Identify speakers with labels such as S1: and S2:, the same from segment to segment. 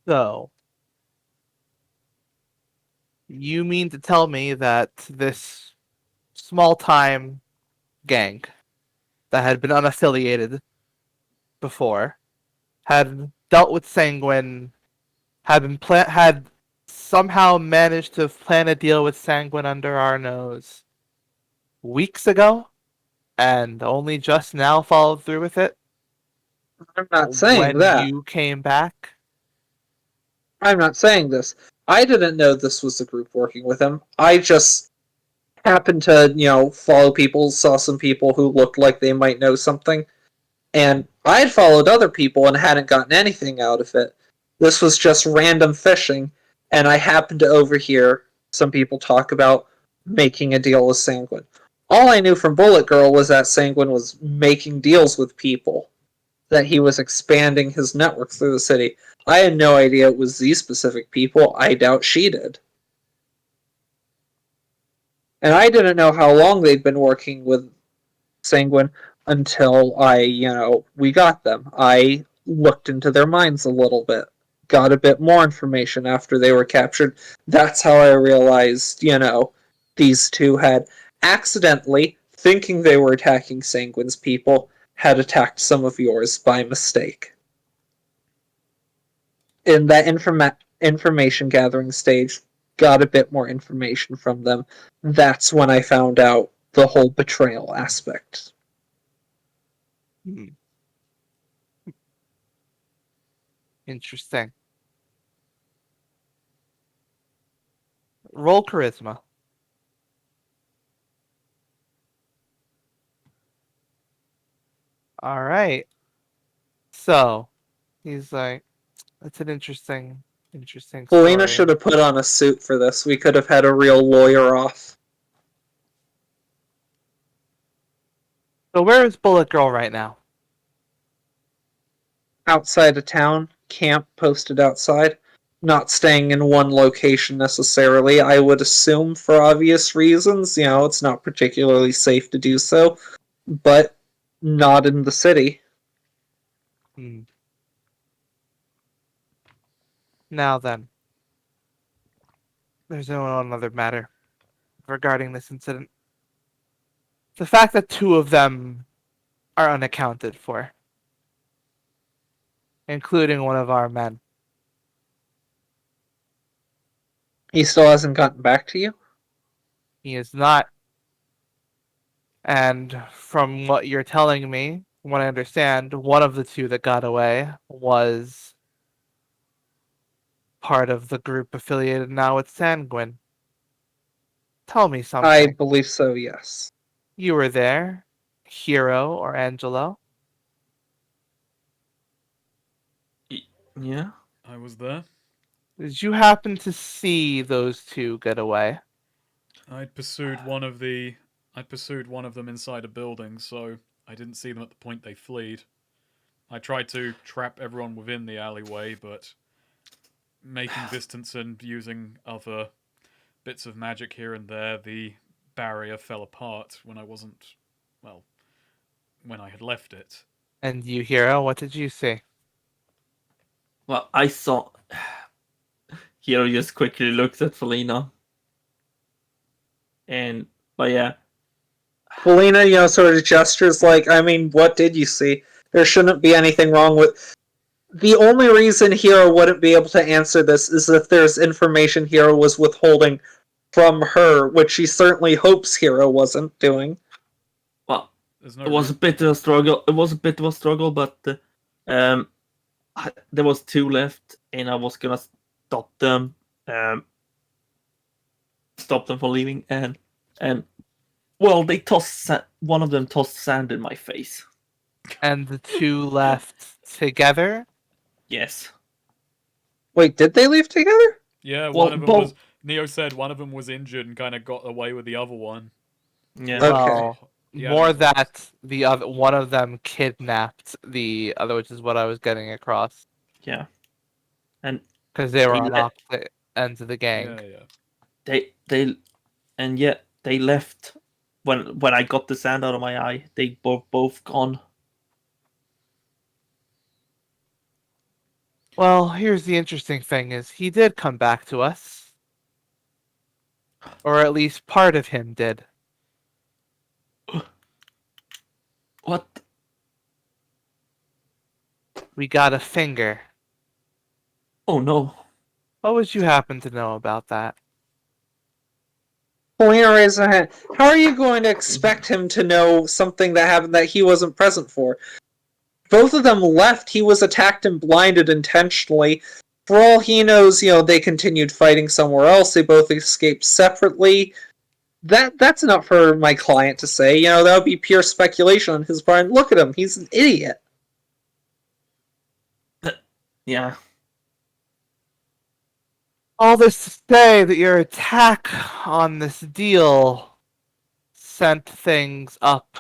S1: So, you mean to tell me that this small-time gang that had been unaffiliated before had dealt with Sanguine, had somehow managed to plan a deal with Sanguine under our nose weeks ago, and only just now followed through with it
S2: I'm not saying
S1: when
S2: that.
S1: you came back?
S2: I'm not saying this. I didn't know this was the group working with him. I just happened to, follow people, saw some people who looked like they might know something, and I had followed other people and hadn't gotten anything out of it. This was just random fishing, and I happened to overhear some people talk about making a deal with Sanguine. All I knew from Bullet Girl was that Sanguine was making deals with people, that he was expanding his network through the city. I had no idea it was these specific people. I doubt she did. And I didn't know how long they'd been working with Sanguine until we got them. I looked into their minds a little bit, got a bit more information after they were captured. That's how I realized, these two had accidentally, thinking they were attacking Sanguine's people, had attacked some of yours by mistake. In that information gathering stage, got a bit more information from them. That's when I found out the whole betrayal aspect.
S1: Hmm. Interesting. Roll charisma. All right. So he's like, "That's an interesting
S2: Helena should
S1: story."
S2: have put on a suit for this. We could have had a real lawyer off.
S1: So where is Bullet Girl right now?
S2: Outside of town, camp posted outside. Not staying in one location necessarily, I would assume for obvious reasons. It's not particularly safe to do so, but not in the city.
S1: Hmm. Now then, there's no another matter regarding this incident. The fact that two of them are unaccounted for, including one of our men.
S2: He still hasn't gotten back to you?
S1: He is not. And from what you're telling me, from what I understand, one of the two that got away was part of the group affiliated now with Sanguine. Tell me
S2: I
S1: something.
S2: believe so, yes.
S1: You were there, Hero or Angelo?
S3: Yeah.
S4: I was there.
S1: Did you happen to see those two get away?
S4: I'd pursued one of the. I pursued one of them inside a building, so I didn't see them at the point they fled. I tried to trap everyone within the alleyway, but making distance and using other bits of magic here and there, the barrier fell apart when I wasn't. Well, when I had left it.
S1: And you, Hero, what did you see?
S3: Well, I saw. Hero just quickly looked at Felina. But yeah.
S2: Helena, sort of gestures like, what did you see? There shouldn't be anything wrong with. The only reason Hero wouldn't be able to answer this is if there's information Hero was withholding from her, which she certainly hopes Hero wasn't doing.
S3: Well,
S4: There's no
S3: it was a bit of a struggle. It was a bit of a struggle, but there was two left, and I was gonna stop them, from leaving, and well, they tossed one of them tossed sand in my face.
S1: And the two left together?
S3: Yes.
S2: Wait, did they leave together?
S4: Yeah,
S3: Well,
S4: one of them
S3: both.
S4: was. Neo said one of them was injured and kind of got away with the other one.
S3: Yeah.
S2: Okay.
S1: Well,
S4: Yeah,
S1: more
S4: that was-
S1: that the other one of them kidnapped the other, which is what I was getting across.
S3: Yeah. And
S1: Because they were
S3: they
S1: on
S3: le-
S1: opposite ends of the gang.
S4: Yeah.
S3: they and yet they left when I got the sand out of my eye. They were both gone.
S1: Well, here's the interesting thing is he did come back to us. Or at least part of him did.
S3: What?
S1: We got a finger.
S3: Oh no.
S1: What would you happen to know about that?
S2: Polina raised her hand. How are you going to expect him to know something that happened that he wasn't present for? Both of them left. He was attacked and blinded intentionally. For all he knows, they continued fighting somewhere else. They both escaped separately. That's not for my client to say. That would be pure speculation on his part. Look at him. He's an idiot.
S3: Yeah.
S1: All this to say that your attack on this deal sent things up.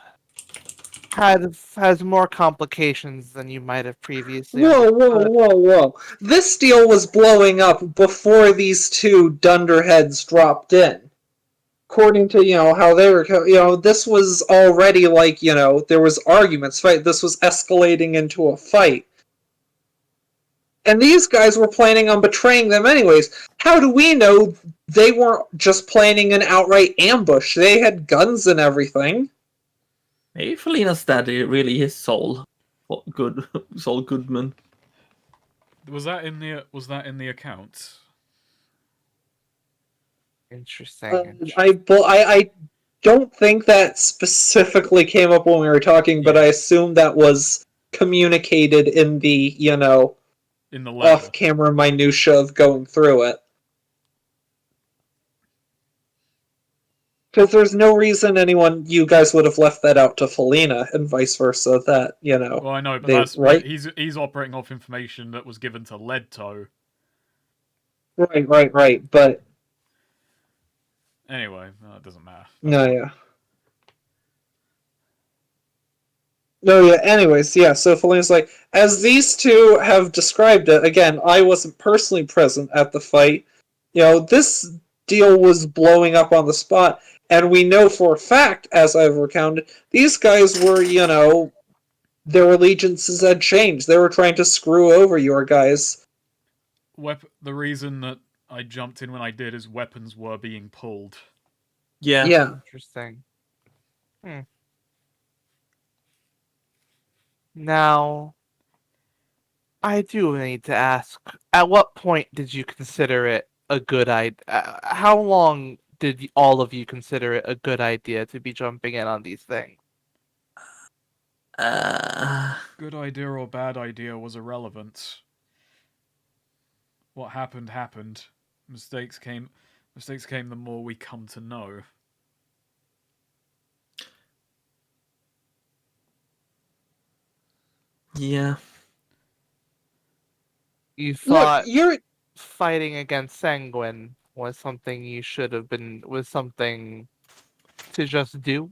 S1: Has more complications than you might have previously.
S2: Whoa. This deal was blowing up before these two dunderheads dropped in. According to, how they were, this was already there was arguments, right? This was escalating into a fight. And these guys were planning on betraying them anyways. How do we know they weren't just planning an outright ambush? They had guns and everything.
S3: Maybe Felina's daddy really is Saul Goodman.
S4: Was that in the account?
S1: Interesting.
S2: I don't think that specifically came up when we were talking, but I assume that was communicated in the,
S4: In the letter.
S2: off-camera minutia of going through it. Because there's no reason you guys would have left that out to Felina, and vice versa, that,
S4: Well, I know, but
S2: right?
S4: he's operating off information that was given to Leadtoe.
S2: Right, but...
S4: Anyway, it doesn't matter.
S2: No, anyways, so Felina's like, as these two have described it, again, I wasn't personally present at the fight, this deal was blowing up on the spot, and we know for a fact, as I've recounted, these guys were, their allegiances had changed. They were trying to screw over your guys.
S4: The reason that I jumped in when I did is weapons were being pulled.
S3: Yeah.
S1: Interesting. Now, I do need to ask, at what point did you consider it a good idea? How long did all of you consider it a good idea to be jumping in on these things?
S4: Good idea or bad idea was irrelevant. What happened. Mistakes came the more we come to know.
S3: Yeah.
S1: You thought
S2: Look,
S1: fighting against Sanguine was something you should have been, was something to just do?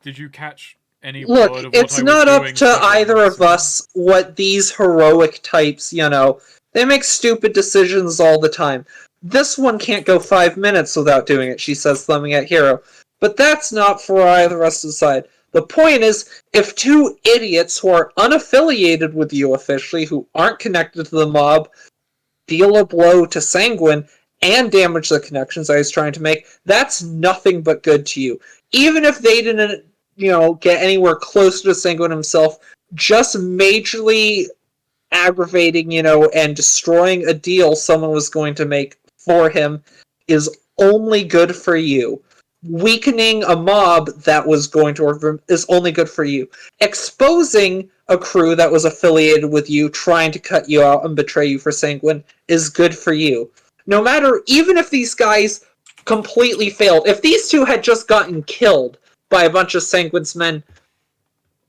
S4: Did you catch any
S2: Look,
S4: word of what
S2: it's
S4: I was
S2: not up
S4: doing
S2: to either of
S4: seconds
S2: us what these heroic types, they make stupid decisions all the time. This one can't go 5 minutes without doing it, she says, thumbing at Hero. But that's not for either of us to decide. The point is, if two idiots who are unaffiliated with you officially, who aren't connected to the mob, deal a blow to Sanguine and damage the connections I was trying to make, that's nothing but good to you. Even if they didn't, get anywhere closer to Sanguine himself, just majorly aggravating, and destroying a deal someone was going to make for him is only good for you. Weakening a mob that was going to work for him is only good for you. Exposing a crew that was affiliated with you, trying to cut you out and betray you for Sanguine, is good for you. No matter, even if these guys completely failed, if these two had just gotten killed by a bunch of Sanguine's men,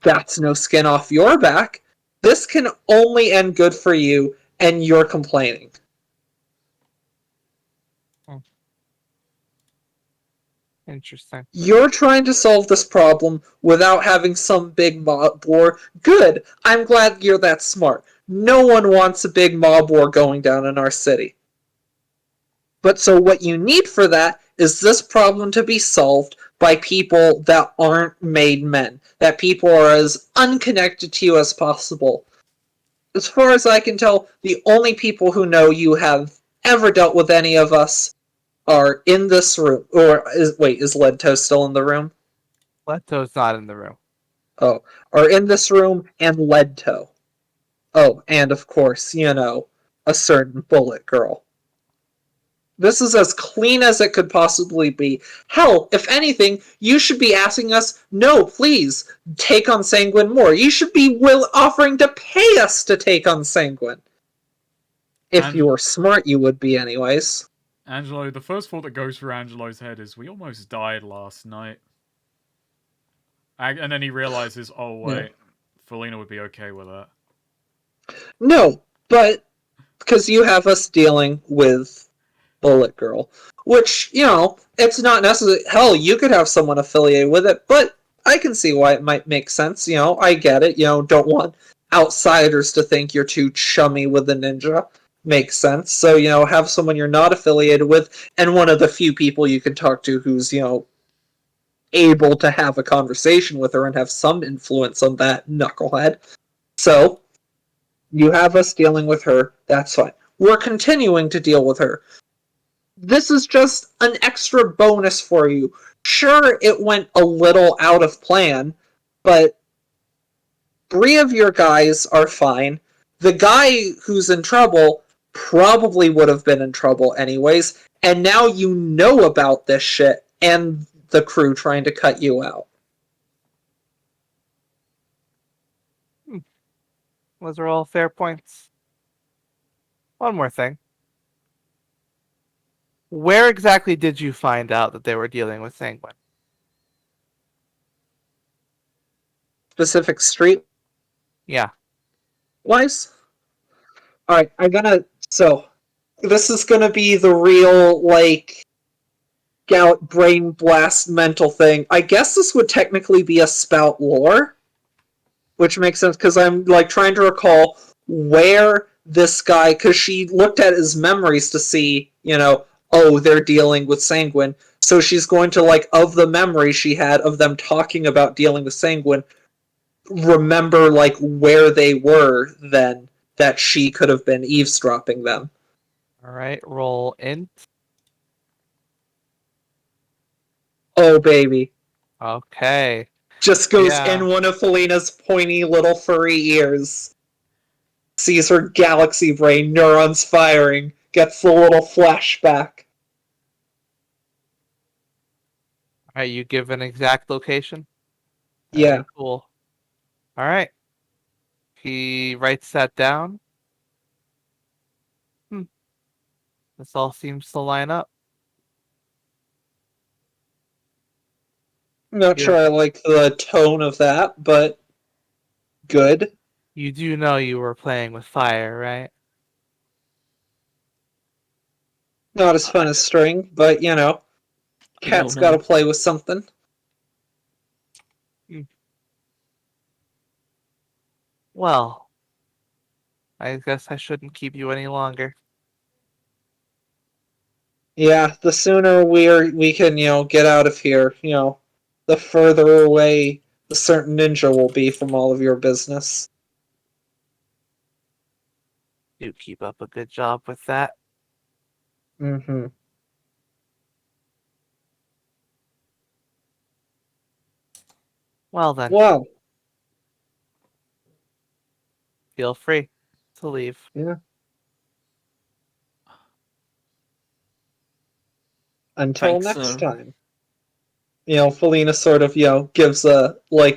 S2: that's no skin off your back. This can only end good for you, and you're complaining.
S1: Interesting.
S2: You're trying to solve this problem without having some big mob war. Good. I'm glad you're that smart. No one wants a big mob war going down in our city. But so what you need for that is this problem to be solved by people that aren't made men. That people are as unconnected to you as possible. as far as I can tell, the only people who know you have ever dealt with any of us are in this room. Is Leadtoe still in the room?
S1: Leto's not in the room.
S2: Oh, are in this room and Leadtoe. Oh, and of course, a certain bullet girl. This is as clean as it could possibly be. Hell, if anything, you should be asking us, no, please, take on Sanguine more. You should be offering to pay us to take on Sanguine. If you were smart, you would be anyways.
S4: Angelo, the first thought that goes through Angelo's head is, we almost died last night. And then he realizes, oh wait, Felina would be okay with that.
S2: No, but because you have us dealing with Bullet Girl, which, it's not necessary. Hell, you could have someone affiliated with it, but I can see why it might make sense. I get it. Don't want outsiders to think you're too chummy with the ninja. Makes sense. So, have someone you're not affiliated with, and one of the few people you can talk to who's, able to have a conversation with her and have some influence on that knucklehead. So, you have us dealing with her. That's fine. We're continuing to deal with her. This is just an extra bonus for you. Sure, it went a little out of plan, but 3 of your guys are fine. The guy who's in trouble probably would have been in trouble anyways, and now you know about this shit and the crew trying to cut you out.
S1: Those are all fair points. One more thing. Where exactly did you find out that they were dealing with Sanguine?
S2: Specific street
S1: Yeah.
S2: wise? Alright, so, this is gonna be the real, gout, brain blast, mental thing. I guess this would technically be a spout lore, which makes sense because I'm trying to recall where this guy, because she looked at his memories to see, oh, they're dealing with Sanguine. So she's going to, of the memory she had of them talking about dealing with Sanguine, remember, where they were then that she could have been eavesdropping them.
S1: Alright, roll int.
S2: Oh, baby.
S1: Okay.
S2: Just goes
S1: Yeah.
S2: in one of Felina's pointy little furry ears. Sees her galaxy brain neurons firing. Gets the little flashback.
S1: Alright, you give an exact location?
S2: Yeah.
S1: Very cool. Alright. He writes that down. This all seems to line up.
S2: Not sure I like the tone of that, but good.
S1: You do know you were playing with fire, right?
S2: Not as fun as string, but cat's gotta play with something.
S1: Well, I guess I shouldn't keep you any longer.
S2: Yeah, the sooner we can, get out of here, the further away the certain ninja will be from all of your business.
S1: You keep up a good job with that.
S2: Mm-hmm.
S1: Well then,
S2: Wow.
S1: feel free to leave.
S2: Yeah. Until
S3: Thanks,
S2: next time. Felina sort of, gives a,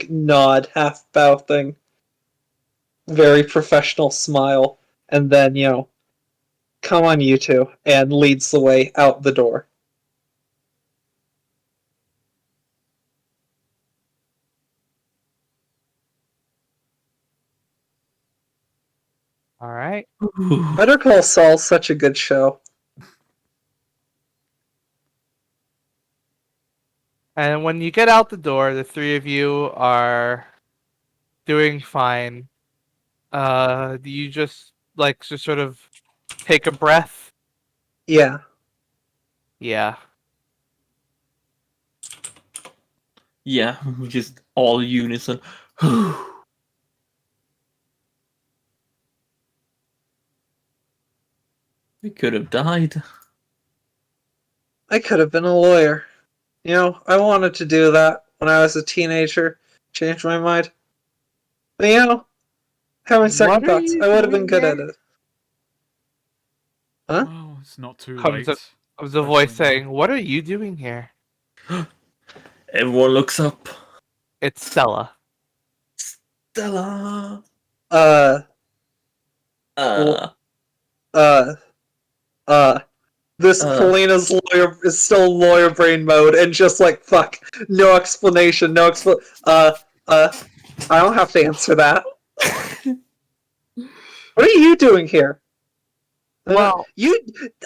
S2: nod, half bow thing. Very professional smile. And then, come on, you two, and leads the way out the door.
S1: Alright.
S2: Better Call Saul's such a good show.
S1: And when you get out the door, the 3 of you are doing fine. Do you just sort of take a breath?
S2: Yeah.
S1: Yeah.
S3: Yeah, just all unison. We could have died.
S2: I could have been a lawyer. You know, I wanted to do that when I was a teenager. Changed my mind. But you know, having second
S1: What are
S2: thoughts,
S1: you
S2: I would have been
S1: doing
S2: good at
S1: here?
S2: it. Huh?
S4: Well, it's not too
S1: Comes
S4: late.
S1: Comes a voice
S4: especially now.
S1: saying, "What are you doing here?"
S3: Everyone looks up.
S1: It's Stella.
S3: Stella.
S2: Uh,
S3: Uh,
S2: uh, uh. This
S3: Uh.
S2: Felina's lawyer is still lawyer brain mode, and just like fuck, no explanation, no expl. I don't have to answer that. What are you doing here?
S1: Well,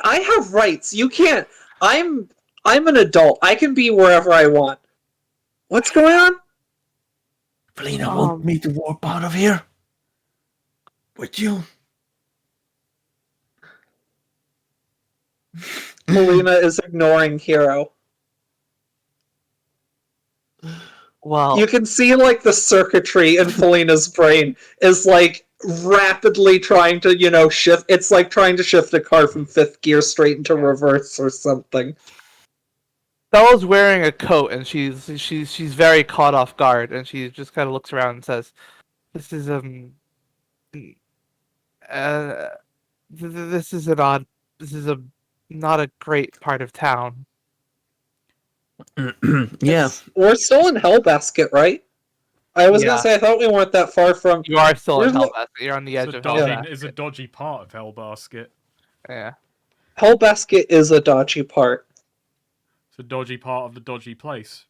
S2: I have rights. You can't. I'm an adult. I can be wherever I want. What's going on?
S3: Felina want me to warp out of here? With you?
S2: Felina is ignoring Hero.
S1: well,
S2: You can see like the circuitry in Felina's brain is like rapidly trying to, you know, shift. It's like trying to shift a car from fifth gear straight into reverse or something.
S1: Stella's wearing a coat, and she's very caught off guard, and she just kind of looks around and says, "This is uh, this is an odd. This is not a great part of town."
S3: Yeah.
S2: We're still in Hellbasket, right? I was gonna
S1: Yeah.
S2: say I thought we weren't that far from.
S1: You are still in
S2: We're
S1: Hellbasket. You're on the edge
S4: It's a
S1: of
S4: dodgy,
S1: Hellbasket.
S4: is a dodgy part of Hellbasket.
S1: Yeah.
S2: Hellbasket is a dodgy part.
S4: It's a dodgy part of the dodgy place.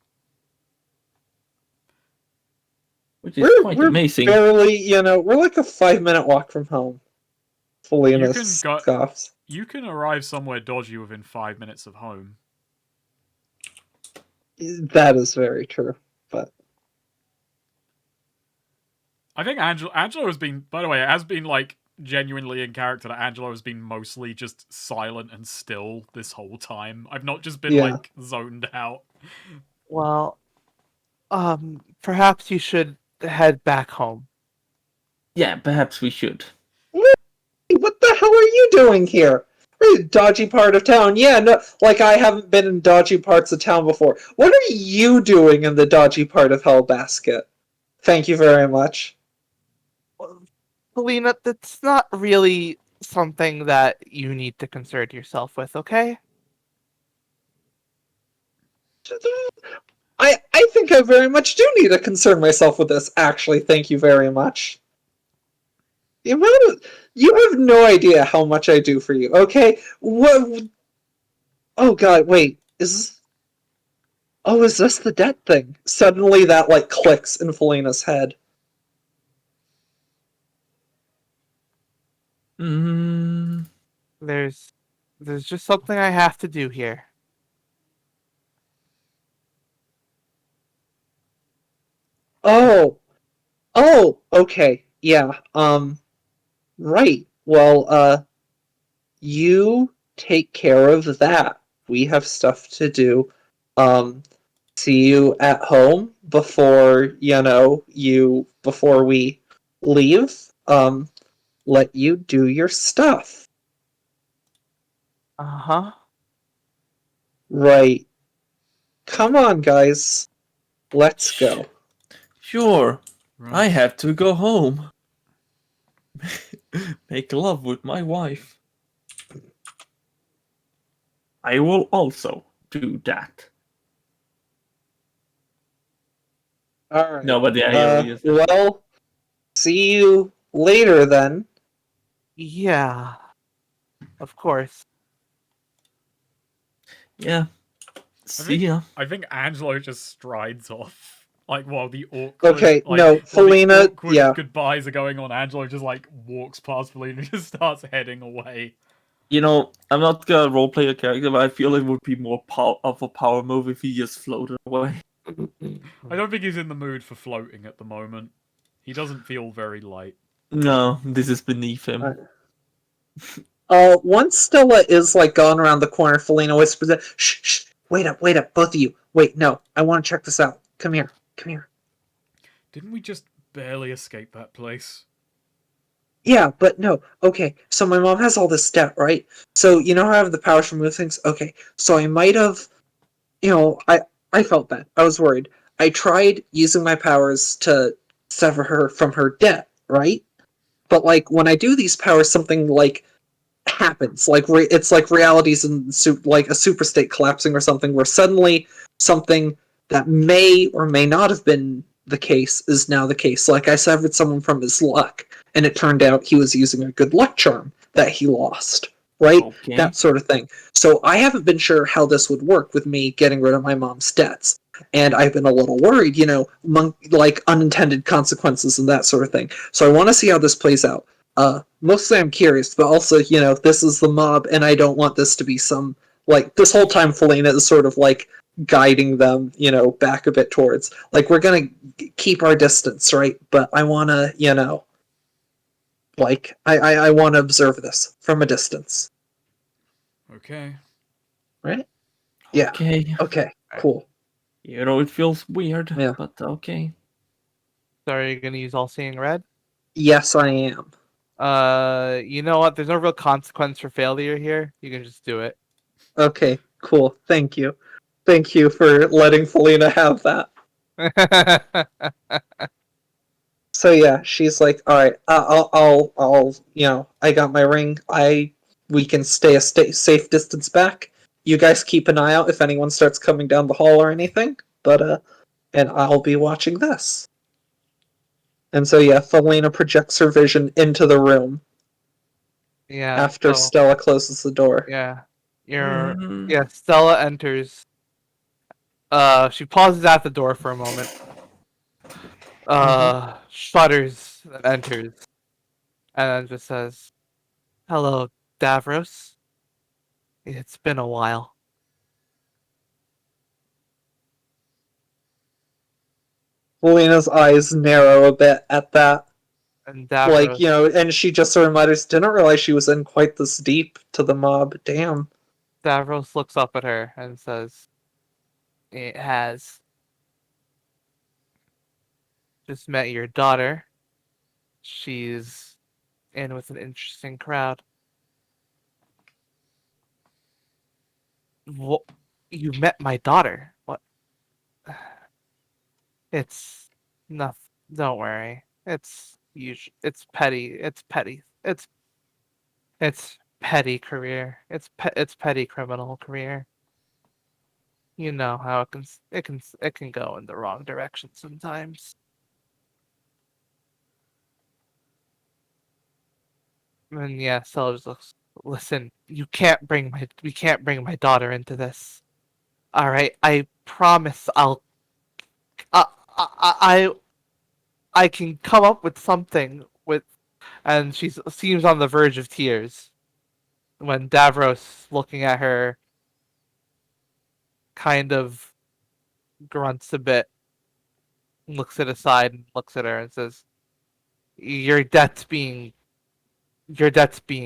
S3: Which is quite amazing.
S2: Barely, you know, we're like a 5-minute walk from home. Felina
S4: You can go-
S2: scoffs.
S4: You can arrive somewhere dodgy within 5 minutes of home.
S2: That is very true. But
S4: I think Angelo has been, by the way, it has been like genuinely in character that Angelo has been mostly just silent and still this whole time. I've not just been
S2: Yeah.
S4: like zoned out.
S1: Well, perhaps you should head back home.
S3: Yeah, perhaps we should.
S2: what the hell are you doing here? Dodgy part of town. Yeah, no, like I haven't been in dodgy parts of town before. What are you doing in the dodgy part of Hellbasket? Thank you very much.
S1: Felina, that's not really something that you need to concern yourself with, okay?
S2: I think I very much do need to concern myself with this, actually. Thank you very much. The amount of, you have no idea how much I do for you, okay? What? Oh god, wait. Is this the debt thing? Suddenly that, like, clicks in Felina's head.
S1: There's just something I have to do here.
S2: Oh, okay, yeah, right. Well, you take care of that. We have stuff to do. See you at home before, before we leave. Let you do your stuff.
S1: Uh-huh.
S2: Right. Come on, guys. Let's go.
S3: Sure.
S4: Right.
S3: I have to go home. Make love with my wife. I will also do that.
S2: Alright.
S3: No, but yeah,
S2: Well, see you later then.
S1: Yeah. Of course.
S3: yeah. See ya.
S4: I think Angelo just strides off. Like while the awkward,
S2: Okay,
S4: like,
S2: no,
S4: while the
S2: Felina,
S4: awkward
S2: yeah.
S4: goodbyes are going on, Angelo just like walks past Felina and just starts heading away.
S3: You know, I'm not gonna roleplay a character, but I feel it would be more of a power move if he just floated away.
S4: I don't think he's in the mood for floating at the moment. He doesn't feel very light.
S3: No, this is beneath him.
S2: Once Stella is, like, gone around the corner, Felina whispers, shh, wait up, both of you. Wait, no, I want to check this out. Come here.
S4: Didn't we just barely escape that place?
S2: Yeah, but no. Okay, so my mom has all this debt, right? So you know how I have the powers to move things? Okay, so I might have, I felt bad. I was worried. I tried using my powers to sever her from her debt, right? But like when I do these powers, something like happens. Like it's like realities and like a super state collapsing or something, where suddenly something that may or may not have been the case is now the case. Like I severed someone from his luck, and it turned out he was using a good luck charm that he lost. Right?
S3: Okay.
S2: That sort of thing. So I haven't been sure how this would work with me getting rid of my mom's debts. And I've been a little worried, like unintended consequences and that sort of thing. So I want to see how this plays out. Mostly I'm curious, but also, this is the mob, and I don't want this to be some, like, this whole time Felina is sort of, like, guiding them, back a bit towards, like, we're gonna keep our distance, right? But I wanna, like, I wanna observe this from a distance,
S4: Okay.
S2: right? Yeah,
S3: Okay.
S2: okay, cool.
S3: It feels weird,
S2: Yeah.
S3: but okay.
S1: So are you gonna use all seeing red?
S2: Yes, I am.
S1: You know what? There's no real consequence for failure here. You can just do it.
S2: Okay, cool, thank you. Thank you for letting Felina have that. So yeah, she's like, all right, I got my ring. We can stay a safe distance back. You guys keep an eye out if anyone starts coming down the hall or anything. But and I'll be watching this. And so yeah, Felina projects her vision into the room
S1: Yeah.
S2: after
S1: So
S2: Stella closes the door.
S1: yeah,
S3: Mhm.
S1: yeah. Stella enters. She pauses at the door for a moment. Shudders and enters, and then just says, "Hello, Davros. It's been a while."
S2: Felina's eyes narrow a bit at that.
S1: And
S2: Like,
S1: Davros,
S2: and she just sort of mutters, didn't realize she was in quite this deep to the mob. Damn.
S1: Davros looks up at her and says, "It has. Just met your daughter. She's in with an interesting crowd." What? You met my daughter? What? It's nothing. Don't worry. It's It's petty. It's petty. It's petty career. It's petty criminal career. You know how it can go in the wrong direction sometimes. And yeah, Stella just looks. Listen, we can't bring my daughter into this. All right, I promise I I I can come up with something with. And she seems on the verge of tears when Davros, looking at her, kind of grunts a bit, looks it aside, and looks at her and says, "Your debt's being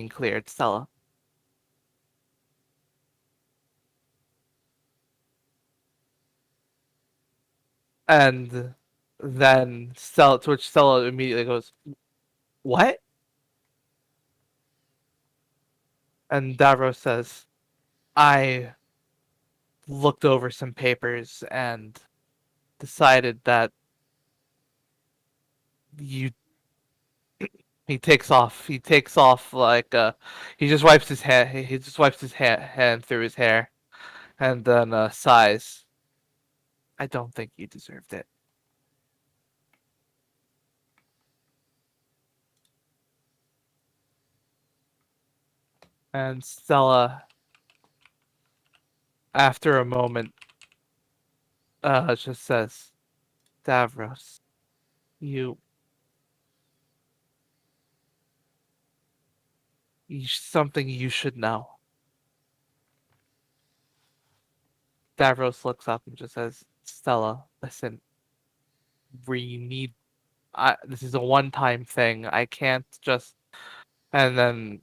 S1: cleared, Stella." And then Stella, to which Stella immediately goes, "What?" And Davros says, "I looked over some papers and decided that you." He takes off like he just wipes his hand. He just wipes his hand through his hair, and then sighs. "I don't think you deserved it." And Stella, after a moment, just says, "Davros, you, something you should know." Davros looks up and just says, "Stella, listen, we need. This is a one-time thing. I can't just." And then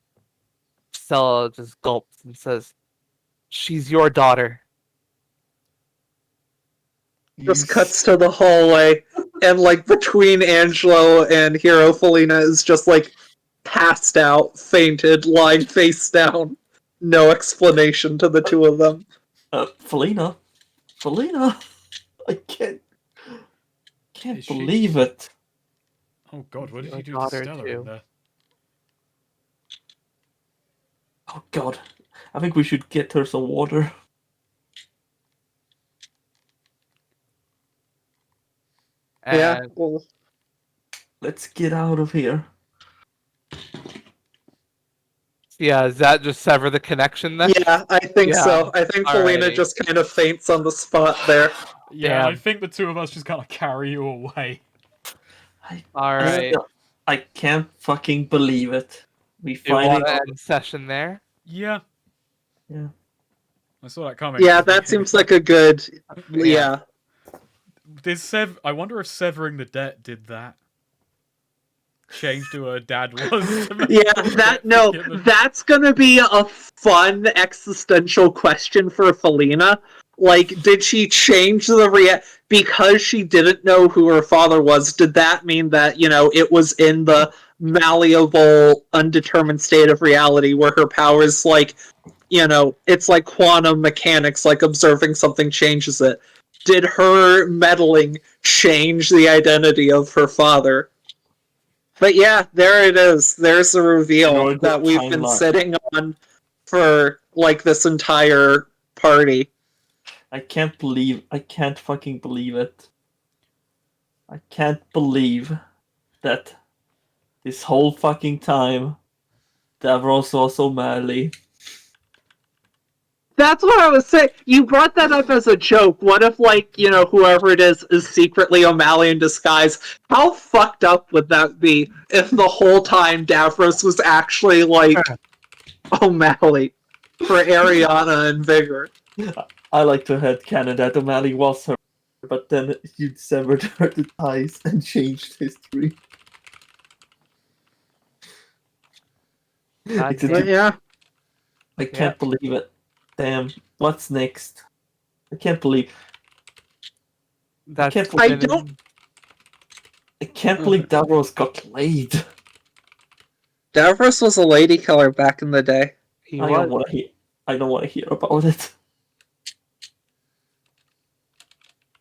S1: Stella just gulps and says, "She's your daughter."
S2: Just cuts to the hallway, and like between Angelo and Hero, Felina is just like passed out, fainted, lying face down. No explanation to the two of them.
S3: Felina, I can't
S4: Is she-
S3: believe it.
S4: Oh god, what did
S1: Your
S4: you do to
S1: daughter,
S4: Stella
S1: too.
S4: in there?
S3: Oh god, I think we should get her some water.
S2: Yeah,
S1: And
S2: well,
S3: Let's get out of here.
S1: yeah, does that just sever the connection then?
S2: yeah, I think
S1: Yeah.
S2: so. I think Felina
S1: Alright.
S2: just kind of faints on the spot there.
S4: Yeah, I
S1: Damn.
S4: think the two of us just kind of carry you away.
S1: Alright.
S3: I can't fucking believe it. We
S1: Do you want
S3: finally.
S1: to end session there?
S4: Yeah,
S3: Yeah.
S4: I saw that coming.
S2: Yeah, that seems like a good. Yeah.
S4: I wonder if severing the debt did that. Changed who her dad was. To make
S2: Yeah,
S4: her
S2: that
S4: get
S2: no,
S4: forgiven.
S2: that's gonna be a fun existential question for Felina. Like, did she change the because she didn't know who her father was? Did that mean that it was in the malleable, undetermined state of reality where her powers, like, it's like quantum mechanics, like observing something changes it? Did her meddling change the identity of her father? But yeah, there it is. There's the reveal that we've been sitting on for like this entire party.
S3: I can't fucking believe it. I can't believe that this whole fucking time Davros was O'Malley.
S2: That's what I was saying. You brought that up as a joke. What if, like, whoever it is secretly O'Malley in disguise? How fucked up would that be if the whole time Davros was actually, like, O'Malley for Ariana and Vigor?
S3: I like to headcanon that O'Malley was her, but then you severed her the ties and changed history.
S1: God
S3: It's a-
S1: damn.
S2: But yeah.
S3: I can't believe it. Damn. What's next? I can't believe.
S1: That's
S3: can't
S2: I
S1: been-
S2: don't-
S3: I can't believe Davros got laid.
S2: Davros was a lady killer back in the day.
S1: He
S3: I
S1: was.
S3: don't want to hear about it.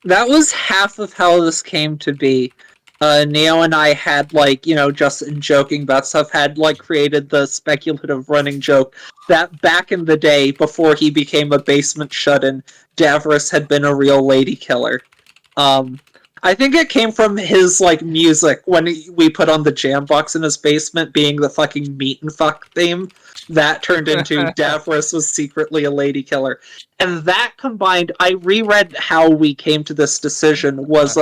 S2: That was half of how this came to be. Neo and I had, like, just in joking about stuff, had, like, created the speculative running joke that back in the day, before he became a basement shut-in, Davros had been a real lady killer. I think it came from his, like, music when we put on the jam box in his basement being the fucking meat and fuck theme. That turned into Davros was secretly a lady killer. And that combined, I reread how we came to this decision was,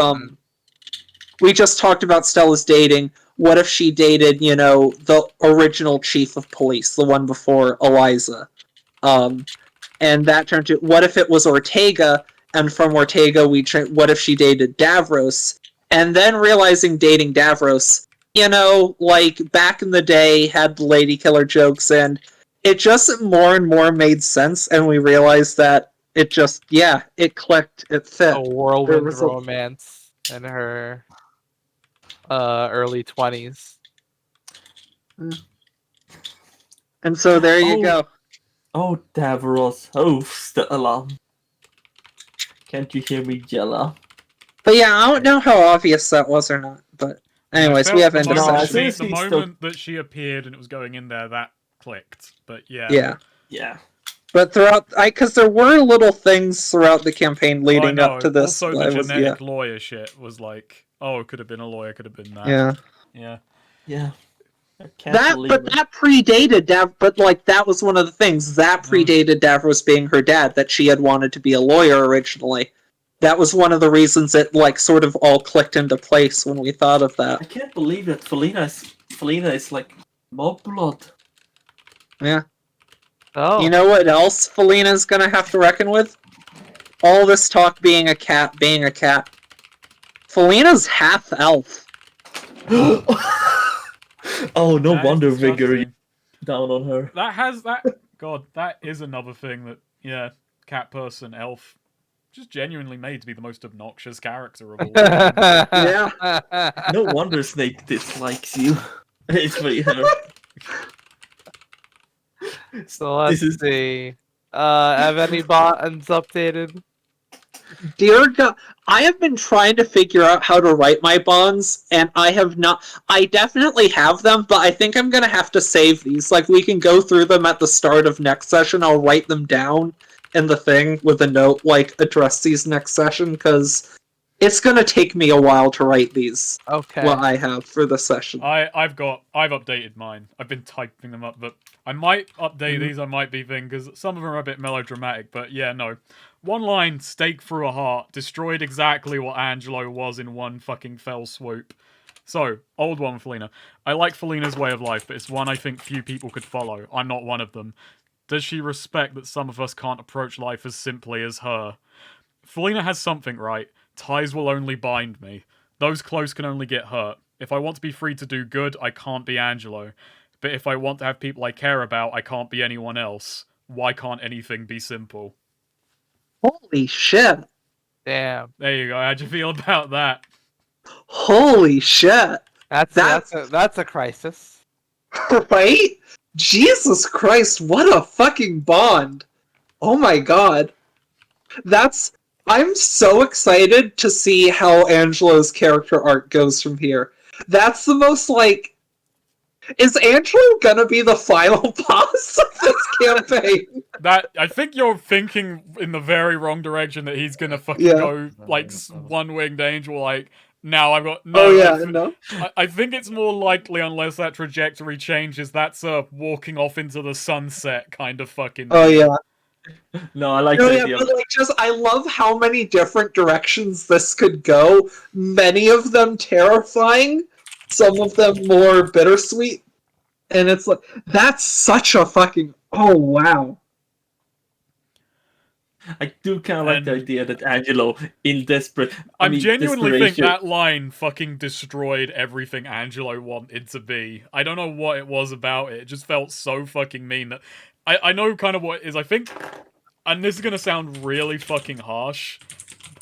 S2: we just talked about Stella's dating. What if she dated, the original chief of police, the one before Eliza? And that turned to, what if it was Ortega, and from Ortega, what if she dated Davros? And then realizing dating Davros, like, back in the day, had the lady killer jokes, and it just more and more made sense, and we realized that it just, it clicked, it fit.
S1: A whirlwind
S2: was a-
S1: romance in her early 20s.
S2: And so there you go.
S3: Oh, Davros. Oh, Stella. Can't you hear me yell?
S2: But yeah, I don't know how obvious that was or not. But anyways,
S4: I
S2: we
S4: felt
S2: have
S4: the
S2: end of
S4: moment,
S3: as
S2: session.
S3: soon as
S4: the
S3: he
S4: moment that she appeared and it was going in there, that clicked. But yeah.
S2: Yeah.
S3: Yeah.
S2: But because there were little things throughout the campaign leading
S4: Oh, I know.
S2: up to this.
S4: Also, the
S2: that
S4: genetic lawyer shit was like, oh, it could have been a lawyer, could have been that.
S2: yeah.
S4: Yeah.
S3: Yeah. I can't believe it.
S2: That predated Dav. But like that was one of the things that predated Davros being her dad. That she had wanted to be a lawyer originally. That was one of the reasons it like sort of all clicked into place when we thought of that.
S3: I can't believe that Felina is like mob blood.
S2: Yeah.
S1: Oh.
S2: You know what else Felina's gonna have to reckon with? All this talk being a cat. Felina's half elf.
S3: Oh, no
S4: That is
S3: wonder Vigor
S4: disgusting.
S3: down on her.
S4: God, that is another thing that, yeah, cat person, elf, just genuinely made to be the most obnoxious character of all.
S2: Yeah.
S3: No wonder Snake dislikes you. It's for her.
S1: So let's
S3: This is
S1: see. Have any bonds updated?
S2: Dear God, I have been trying to figure out how to write my bonds, and I have not. I definitely have them, but I think I'm gonna have to save these. Like, we can go through them at the start of next session. I'll write them down in the thing with a note, like, address these next session, because it's gonna take me a while to write these.
S1: Okay.
S2: What I have for the session.
S4: I've updated mine. I've been typing them up, but I might update these. I might be thinking because some of them are a bit melodramatic. But yeah, no. One line, stake through a heart, destroyed exactly what Angelo was in one fucking fell swoop. So, old one, Felina. I like Felina's way of life, but it's one I think few people could follow. I'm not one of them. Does she respect that some of us can't approach life as simply as her? Felina has something right. Ties will only bind me. Those close can only get hurt. If I want to be free to do good, I can't be Angelo. But if I want to have people I care about, I can't be anyone else. Why can't anything be simple?
S2: Holy shit.
S1: Damn.
S4: There you go. How'd you feel about that?
S2: Holy shit.
S1: That's a crisis.
S2: Right? Jesus Christ, what a fucking bond. Oh my god. I'm so excited to see how Angelo's character arc goes from here. That's the most, like... Is Angelo gonna be the final boss of this campaign?
S4: I think you're thinking in the very wrong direction that he's gonna fucking go, like, one-winged angel, like... Now I've got no.
S2: Oh yeah, no.
S4: I think it's more likely, unless that trajectory changes, that's a walking off into the sunset kind of fucking.
S2: Oh yeah.
S3: no, I like
S2: No,
S3: the
S2: yeah,
S3: idea.
S2: but like, just I love how many different directions this could go. Many of them terrifying, some of them more bittersweet, and it's like that's such a fucking oh wow.
S3: I do kind of like the idea that Angelo, in desperate,
S4: I genuinely think
S3: desperation,
S4: that line fucking destroyed everything Angelo wanted to be. I don't know what it was about it. It just felt so fucking mean that I know kind of what it is. I think, and this is gonna sound really fucking harsh,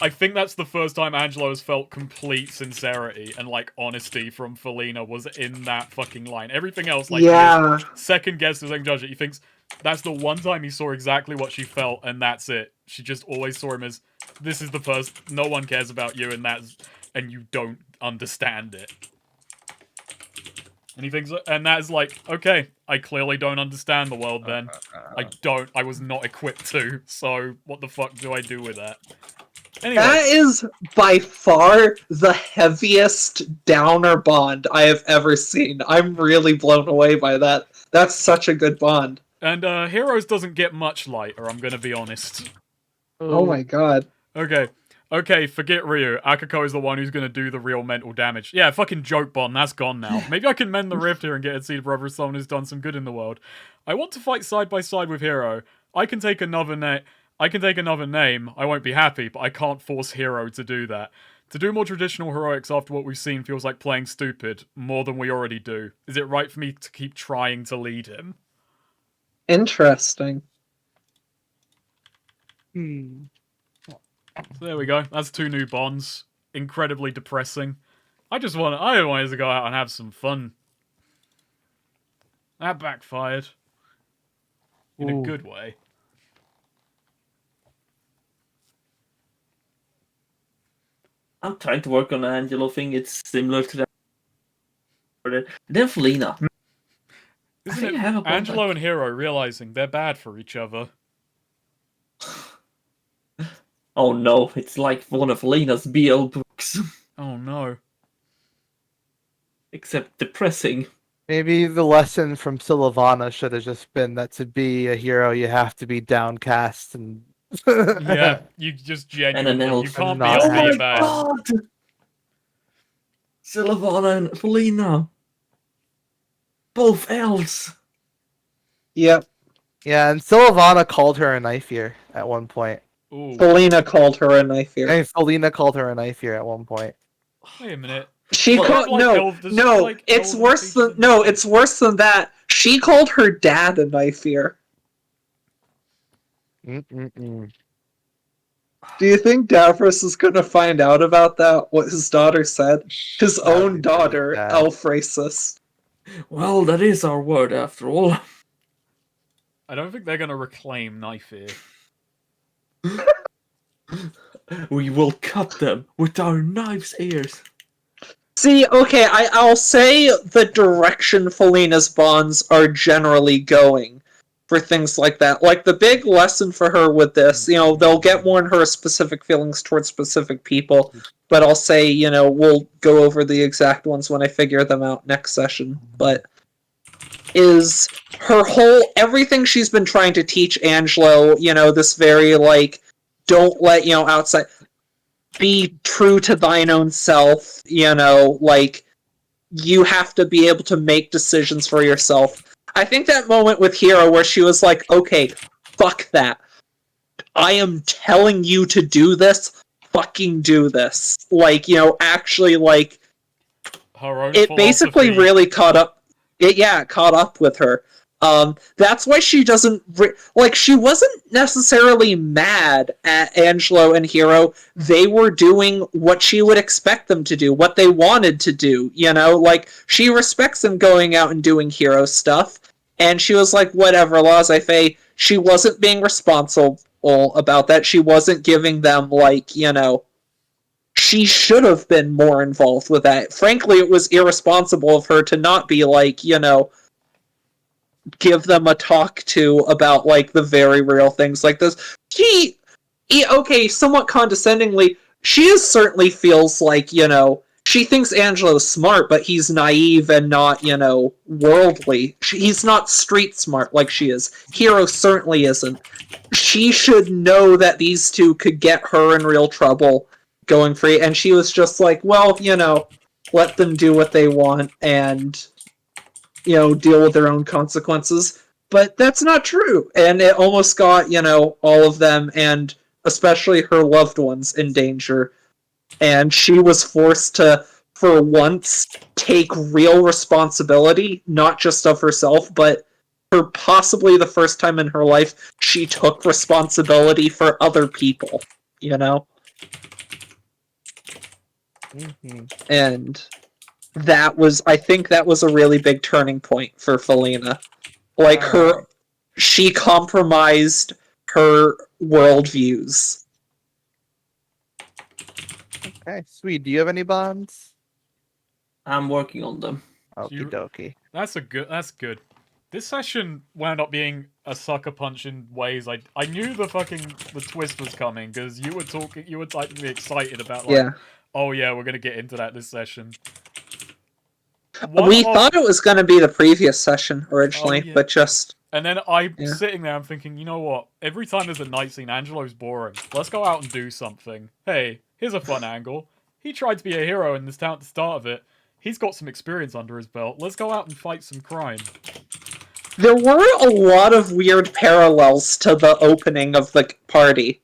S4: I think that's the first time Angelo has felt complete sincerity and, like, honesty from Felina was in that fucking line. Everything else, like,
S2: Yeah.
S4: second guess doesn't judge it. He thinks that's the one time he saw exactly what she felt, and that's it. She just always saw him as, this is the person, no one cares about you, and you don't understand it. And he thinks, and that's like, okay, I clearly don't understand the world then. I was not equipped to, so what the fuck do I do with that? Anyway.
S2: That is by far the heaviest downer bond I have ever seen. I'm really blown away by that. That's such a good bond.
S4: And Heroes doesn't get much lighter, I'm gonna be honest.
S2: Oh my god.
S4: Okay, forget Ryu. Akiko is the one who's gonna do the real mental damage. Yeah, fucking joke bond, that's gone now. Maybe I can mend the rift here and get a seed brother as someone who's done some good in the world. I want to fight side by side with Hero. I can take another name. I won't be happy, but I can't force Hero to do that. To do more traditional heroics after what we've seen feels like playing stupid, more than we already do. Is it right for me to keep trying to lead him?
S2: Interesting.
S4: So there we go. That's 2 new bonds. Incredibly depressing. I wanted to go out and have some fun. That backfired. In a good way.
S3: I'm trying to work on the Angelo thing. It's similar to that. Then Felina.
S4: Isn't it Angelo and Hero realizing they're bad for each other?
S3: Oh no, it's like one of Felina's BL books.
S4: Oh no.
S3: Except depressing.
S1: Maybe the lesson from Sylvana should have just been that to be a hero, you have to be downcast and.
S4: Yeah, you just genuinely, you can't be
S1: not
S4: a
S1: happy.
S4: bad.
S3: God! Sylvana and Felina. Both elves.
S2: Yep.
S1: Yeah, and Sylvana called her a knife ear at one point.
S4: Ooh.
S2: Felina called her a knife ear.
S1: And Felina called her a knife ear at one point.
S4: Wait a minute.
S2: She
S3: Well,
S2: called
S4: like
S2: it's
S4: elven
S2: worse than
S4: people?
S2: it's worse than that. She called her dad a knife ear.
S1: Mm-mm-mm.
S2: Do you think Davros is gonna find out about that? What his daughter said? His
S1: That'd
S2: own
S1: be
S2: daughter,
S1: pretty sad.
S2: elf racist.
S3: Well, that is our word after all.
S4: I don't think they're gonna reclaim Knife Ear.
S3: We will cut them with our knives' ears.
S2: See, okay, I'll say the direction Felina's bonds are generally going for things like that. Like, the big lesson for her with this, they'll get more in her specific feelings towards specific people, but I'll say, we'll go over the exact ones when I figure them out next session. But is her whole, everything she's been trying to teach Angelo, this very, like, don't let, outside, be true to thine own self, like, you have to be able to make decisions for yourself. I think that moment with Hero where she was like, okay, fuck that. I am telling you to do this, fucking do this. Like, actually, like,
S4: Her own
S2: it basically
S4: philosophy.
S2: really caught up. It caught up with her. That's why she doesn't she wasn't necessarily mad at Angelo and Hero. They were doing what she would expect them to do, what they wanted to do. Like, she respects them going out and doing hero stuff, and she was like, whatever, laissez-faire. She wasn't being responsible about that. She wasn't giving them, like, she should have been more involved with that. Frankly, it was irresponsible of her to not be like, give them a talk to about, like, the very real things like this. Okay, somewhat condescendingly, she certainly feels like, she thinks Angelo's smart, but he's naive and not, worldly. He's not street smart like she is. Hero certainly isn't. She should know that these two could get her in real trouble going free, and she was just like, well, let them do what they want and, deal with their own consequences. But that's not true, and it almost got, all of them, and especially her loved ones, in danger. And she was forced to, for once, take real responsibility, not just of herself, but for possibly the first time in her life, she took responsibility for other people,
S1: Mm-hmm.
S2: And I think that was a really big turning point for Felina. Like, she compromised her worldviews.
S1: Okay, sweet. Do you have any bonds?
S3: I'm working on them.
S1: Okie dokie.
S4: That's good. This session wound up being a sucker punch in ways I knew the twist was coming because you were typing me excited about, like,
S2: Yeah.
S4: oh yeah, we're gonna get into that this session.
S2: We thought it was going to be the previous session originally,
S4: yeah.
S2: but just...
S4: And then I'm sitting there, I'm thinking, you know what? Every time there's a night scene, Angelo's boring. Let's go out and do something. Hey, here's a fun angle. He tried to be a hero in this town at the start of it. He's got some experience under his belt. Let's go out and fight some crime.
S2: There were a lot of weird parallels to the opening of the party.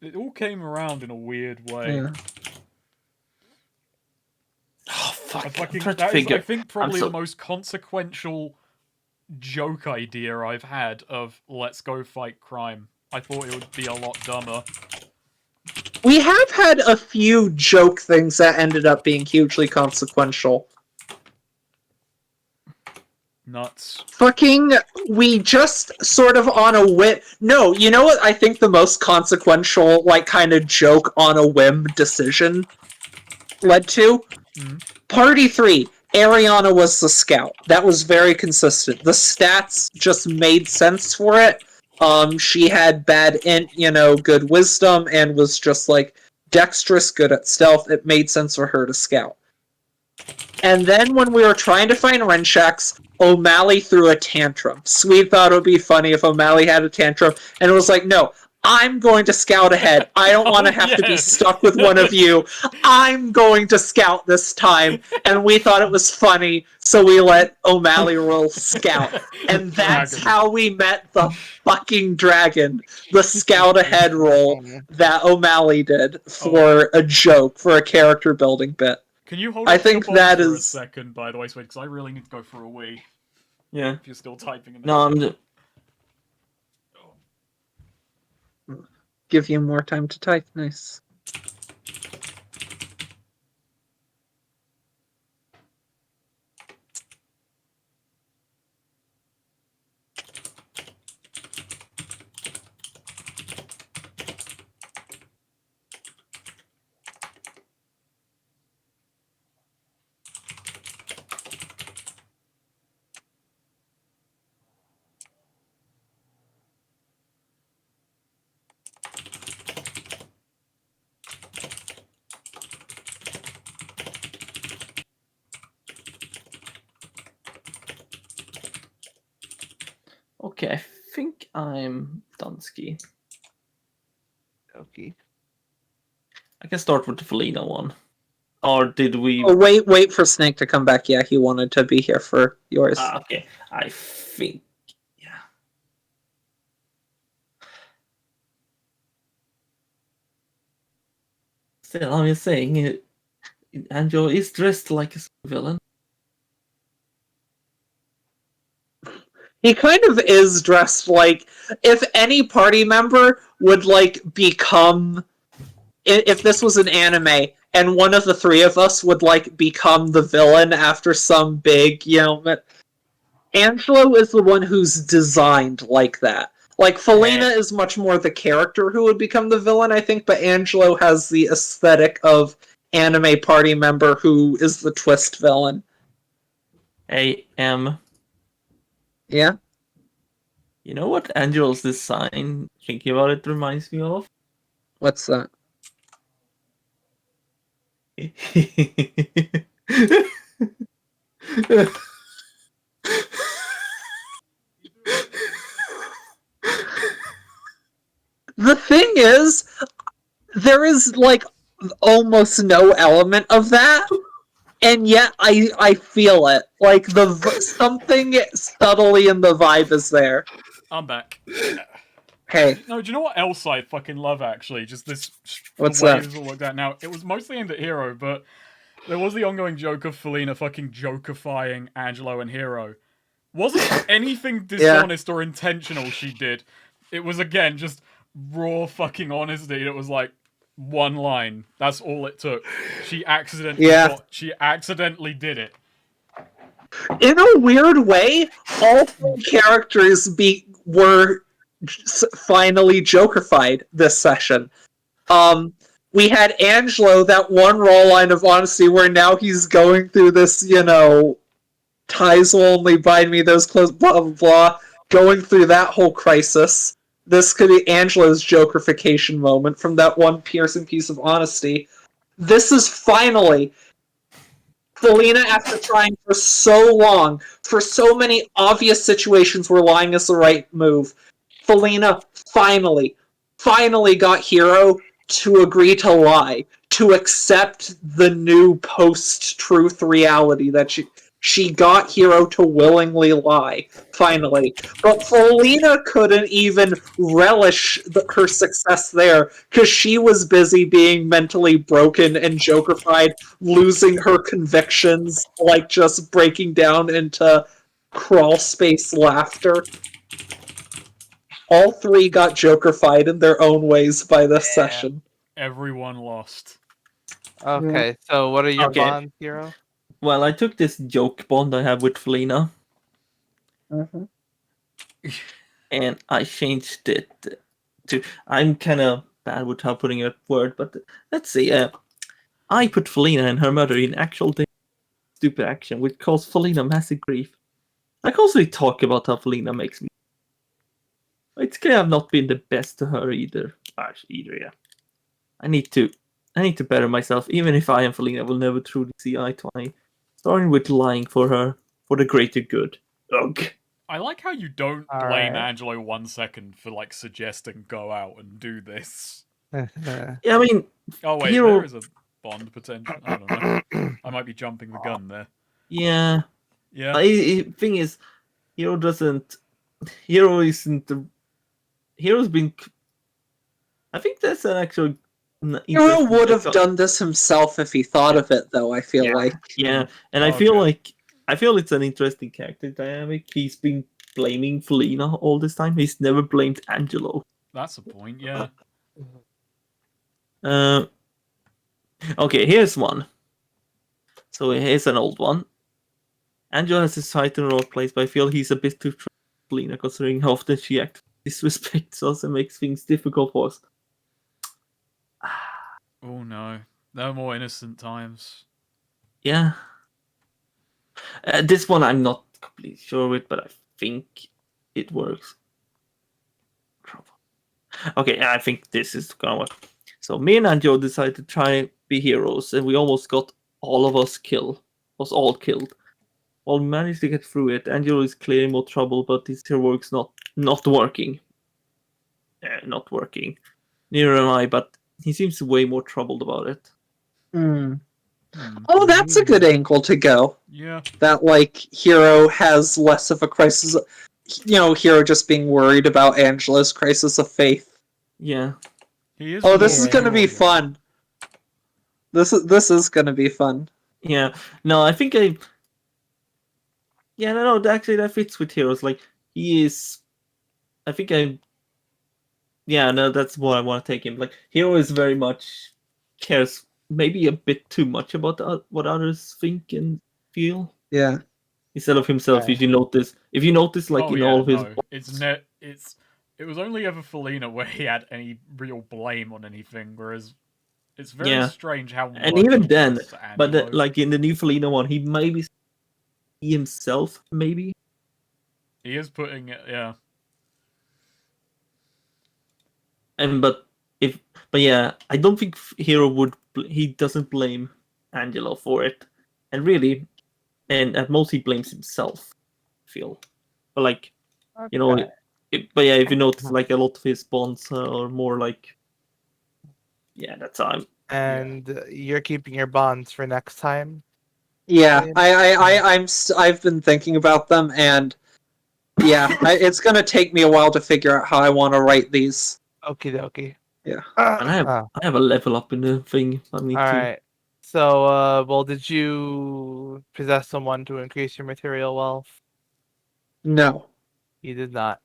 S4: It all came around in a weird way.
S2: Yeah.
S3: Oh, fuck.
S4: I
S3: I'm trying to figure.
S4: I think probably the most consequential joke idea I've had of let's go fight crime. I thought it would be a lot dumber.
S2: We have had a few joke things that ended up being hugely consequential.
S4: Nuts.
S2: Fucking, we just sort of on a whim... No, you know what I think the most consequential, like, kind of joke on a whim decision led to?
S4: Mm-hmm.
S2: Party 3. Ariana was the scout. That was very consistent. The stats just made sense for it. She had bad int, good wisdom, and was just, like, dexterous, good at stealth. It made sense for her to scout. And then when we were trying to find Renshaks, O'Malley threw a tantrum. Sweet thought it would be funny if O'Malley had a tantrum, and it was like, no, I'm going to scout ahead. I don't want to have to be stuck with one of you. I'm going to scout this time. And we thought it was funny, so we let O'Malley roll scout. And that's how we met the fucking dragon. The scout ahead roll that O'Malley did for a joke, for a character building bit.
S4: Can you hold
S2: I
S4: up
S2: think
S4: your
S2: that
S4: for a
S2: is...
S4: second, by the way, because I really need to go for a wee.
S3: Yeah.
S4: If you're still typing.
S3: No, I'm...
S2: Give you more time to type. Nice.
S3: Okay, I think I'm Dunsky.
S1: Okay.
S3: I can start with the Felina one. Or did we...
S2: Oh, wait for Snake to come back. Yeah, he wanted to be here for yours.
S3: okay. I think... Yeah. Still, I'm just saying, Angelo is dressed like a villain.
S2: He kind of is dressed like if any party member would like become if this was an anime and one of the three of us would like become the villain after some big, Angelo is the one who's designed like that. Like Felina is much more the character who would become the villain, I think, but Angelo has the aesthetic of anime party member who is the twist villain.
S3: AM.
S2: Yeah?
S3: You know what Angelo's design, thinking about it, reminds me of?
S2: What's that? The thing is, there is like almost no element of that, and yet I feel it. Like something subtly in the vibe is there.
S4: I'm back.
S2: Hey,
S4: No, do you know what else I fucking love, actually? Just this...
S2: What's
S4: the way
S2: that?
S4: this all worked out. Now, it was mostly aimed at Hero, but there was the ongoing joke of Felina fucking jokerifying Angelo and Hero. Wasn't anything dishonest or intentional she did. It was, again, just raw fucking honesty. It was like one line. That's all it took. She accidentally did it.
S2: In a weird way, all three characters were finally jokerified this session. We had Angelo, that one raw line of honesty where now he's going through this, ties will only bind me, those close, blah, blah, blah, going through that whole crisis. This could be Angelo's jokerification moment from that one piercing piece of honesty. This is finally Felina, after trying for so long, for so many obvious situations where lying is the right move. Felina finally got Hero to agree to lie, to accept the new post-truth reality that she got Hero to willingly lie, finally. But Felina couldn't even relish her success there, because she was busy being mentally broken and jokerified, losing her convictions, like just breaking down into crawl space laughter. All three got jokerified in their own ways by this session.
S4: Everyone lost.
S1: Okay, so what are your
S3: Okay.
S1: bonds, Hero?
S3: Well, I took this joke bond I have with Felina, and I changed it to... I'm kind of bad with how putting a word, but let's see. I put Felina and her mother in actual stupid action, which caused Felina massive grief. I constantly talk about how Felina makes me... It's clear I've not been the best to her either. Yeah. I need to better myself. Even if I and Felina will never truly see eye to eye. Starting with lying for her, for the greater good. Ugh.
S4: I like how you don't
S1: All
S4: blame
S1: right.
S4: Angelo 1 second for, like, suggesting go out and do this.
S3: Yeah, I mean...
S4: Oh, wait,
S3: Hero...
S4: there is a bond potential. I don't know. I might be jumping the gun there.
S3: Yeah.
S4: Yeah.
S3: Thing is, Hero doesn't... Hero isn't... Hero's been... I think that's an actual...
S2: Hero would have done this himself if he thought of it, though, I feel like.
S3: Yeah, and I feel like... I feel it's an interesting character dynamic. He's been blaming Felina all this time. He's never blamed Angelo.
S4: That's a point, yeah.
S3: Okay, here's one. So here's an old one. Angelo has his height in the wrong place, but I feel he's a bit too Felina, considering how often she disrespects us and makes things difficult for us.
S4: Oh no. No more innocent times.
S3: Yeah. This one I'm not completely sure with, but I think it works. Okay, I think this is gonna work. So me and Angelo decided to try and be heroes, and we almost got all of us killed. Was all killed. While we managed to get through it, Angelo is clearly more trouble, but his heroic's not working. Not working. Neither am I, but he seems way more troubled about it.
S2: Hmm.
S4: Hmm.
S2: Oh, that's a good angle to go.
S4: Yeah.
S2: That, like, Hero has less of a crisis. Hero just being worried about Angela's crisis of faith.
S3: Yeah.
S4: He is.
S2: Oh, this is
S1: Yeah.
S2: gonna be fun. This is gonna be fun.
S3: Yeah. No, I think Yeah, no, actually that fits with Heroes. Like, he is... I think Yeah, no, that's what I want to take him. Like, Hero is very much... cares maybe a bit too much about what others think and feel.
S2: Yeah.
S3: Instead of himself,
S1: Okay.
S3: if you notice, like,
S4: Oh,
S3: in
S4: yeah,
S3: all of his...
S4: no. It was only ever Felina where he had any real blame on anything, whereas it's very
S3: Yeah.
S4: strange how
S3: And
S4: much
S3: even
S4: he
S3: then,
S4: does to
S3: but
S4: Angelo.
S3: like in the new Felina one, he maybe see himself, maybe.
S4: He is putting it, yeah.
S3: But yeah, I don't think Hero would. He doesn't blame Angelo for it, and really, and at most he blames himself. I feel, but like,
S1: Okay.
S3: but yeah, if you notice, like a lot of his bonds are more like, yeah, that's how I'm.
S1: And you're keeping your bonds for next time.
S2: Yeah,
S1: William?
S2: I've been thinking about them, and yeah, it's gonna take me a while to figure out how I want to write these.
S1: Okie dokie.
S2: Yeah.
S3: And I have a level up in the thing. I need
S1: All
S3: to.
S1: right. So, well, did you possess someone to increase your material wealth?
S2: No.
S1: You did not.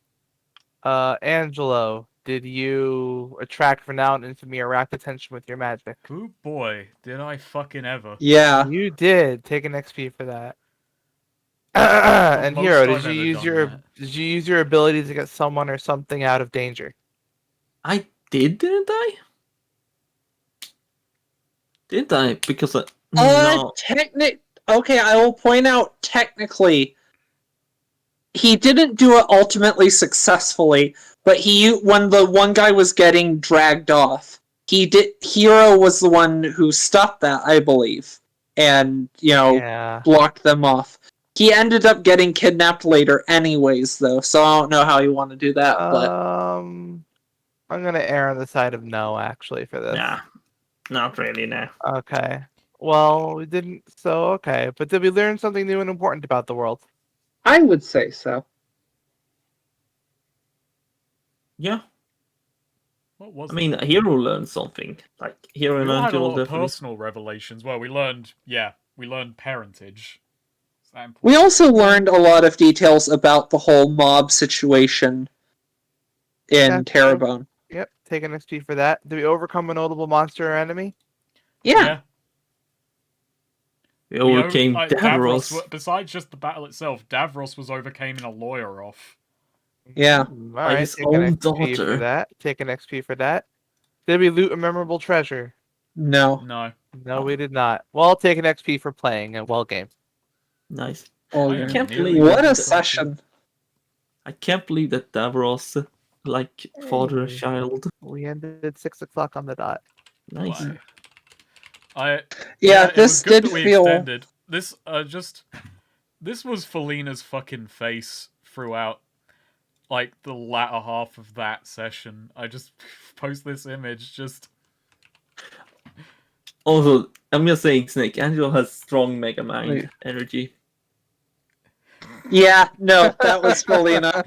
S1: Angelo, did you attract renown, infamy, or rapt attention with your magic?
S4: Oh boy, did I fucking ever.
S2: Yeah.
S1: You did. Take an XP for that.
S4: The
S1: And
S4: most
S1: Hero,
S4: I've ever done that.
S1: did you use your ability to get someone or something out of danger?
S3: I didn't I? Didn't I? Because no.
S2: Okay, I will point out technically he didn't do it ultimately successfully, but when the one guy was getting dragged off, Hero was the one who stopped that, I believe, and
S1: Yeah.
S2: blocked them off. He ended up getting kidnapped later anyways, though, so I don't know how you want to do that, but
S1: I'm gonna err on the side of no, actually, for this.
S3: Nah, not really. Nah.
S1: Okay. Well, we didn't. So okay, but did we learn something new and important about the world?
S2: I would say so.
S3: Yeah.
S4: What was
S3: I mean, Hero learned something. Like, Hero
S4: we
S3: and
S4: all had a
S3: Angelo
S4: lot of
S3: definitely.
S4: personal revelations. Well, we learned parentage. Is that important?
S2: We also learned a lot of details about the whole mob situation in
S1: Yeah,
S2: Terrebonne.
S1: Yep, take an XP for that. Did we overcome a notable monster or enemy?
S2: Yeah.
S3: We overcame
S4: Davros.
S3: Davros.
S4: Besides just the battle itself, Davros was overcame in a lawyer off.
S2: Yeah.
S1: All
S3: By
S1: right,
S3: his
S1: take an
S3: own
S1: XP for
S3: daughter.
S1: that. Take an XP for that. Did we loot a memorable treasure?
S2: No.
S4: No.
S1: No, we did not. Well, take an XP for playing a well game.
S3: Nice.
S2: Oh,
S4: I
S3: I
S4: am
S3: can't
S4: nearly
S3: believe
S2: what a
S4: level 30.
S2: session.
S3: I can't believe that Davros, like, father a
S1: Hey.
S3: child.
S1: We ended 6 o'clock on the dot.
S3: Nice.
S4: Why?
S2: Yeah,
S4: it was
S2: this
S4: good
S2: did
S4: that we
S2: feel.
S4: extended. This was Felina's fucking face throughout, like, the latter half of that session. I just post this image, just...
S3: Also, I'm just saying, Snake, Angelo has strong Mega Mind
S2: Wait.
S3: energy.
S2: Yeah, no, that was Felina.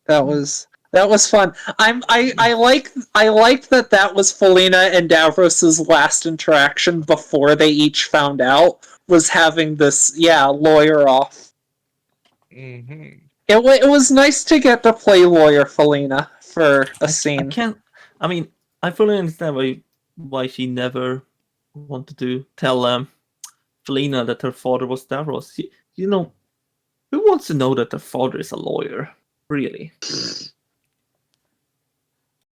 S2: That was fun. I liked that was Felina and Davros's last interaction before they each found out was having this lawyer off.
S1: Mm-hmm.
S2: It was nice to get to play lawyer Felina for a scene.
S3: I fully understand why she never wanted to tell Felina that her father was Davros. Who wants to know that her father is a lawyer? Really?